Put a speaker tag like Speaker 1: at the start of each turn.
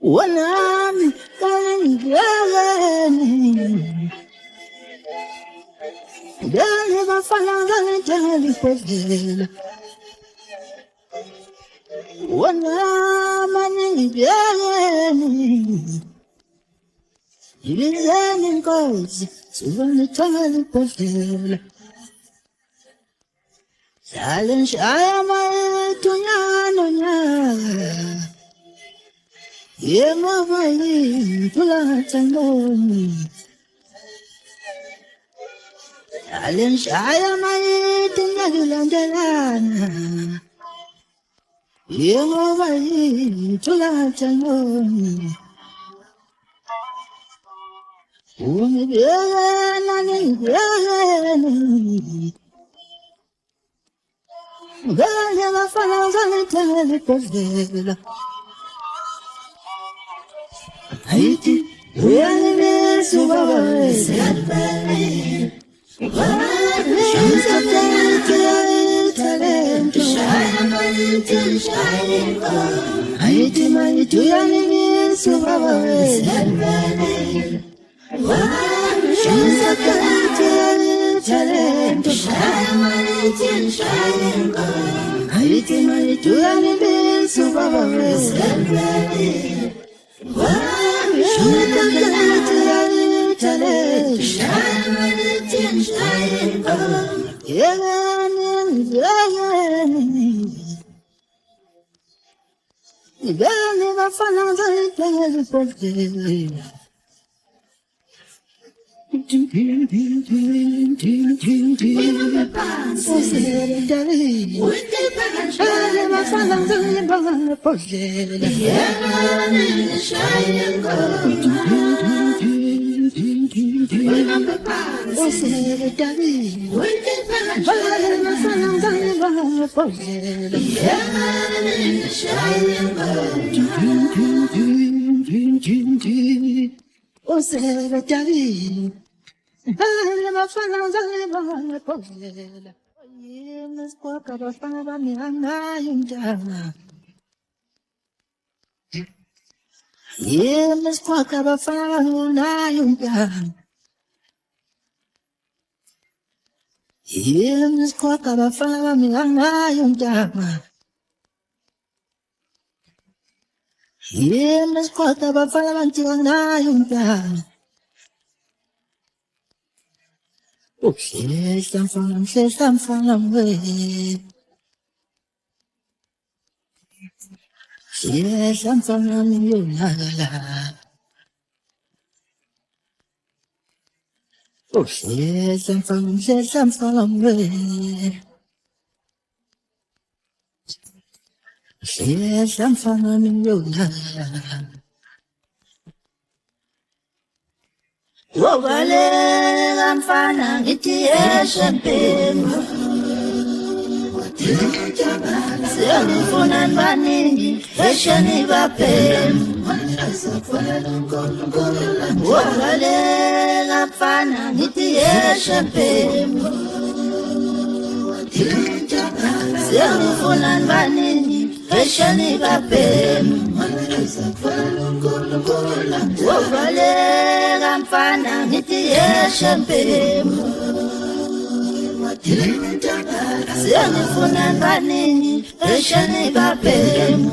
Speaker 1: Wanami kalengani Dale bafalanga dale pozela Wanama ningani Ilizeni ngozi Suvani dale pozela Salen shaya maetunyano nya Yema vai pula tangoni Salen shaya maetunyano landelana Yema vai pula tangoni Umi bela ni Gale la falanga tele pozela Haiti, we are the survivors. Shows of talent to shine, shining on. Haiti, my two young survivors. Shows of talent to shine, shining on. Haiti, my two young survivors. Yes, I'm following you, la la la. Oh, yes, I'm following you. Yes, I'm following you, la la la. Oh, vale, I'm following it, yes, I'm Selifuna maningi eshani bapem Wakalela mfana niti eshepem Selifuna maningi eshani bapem Wakalela mfana niti eshepem Selifuna maningi eshani bapem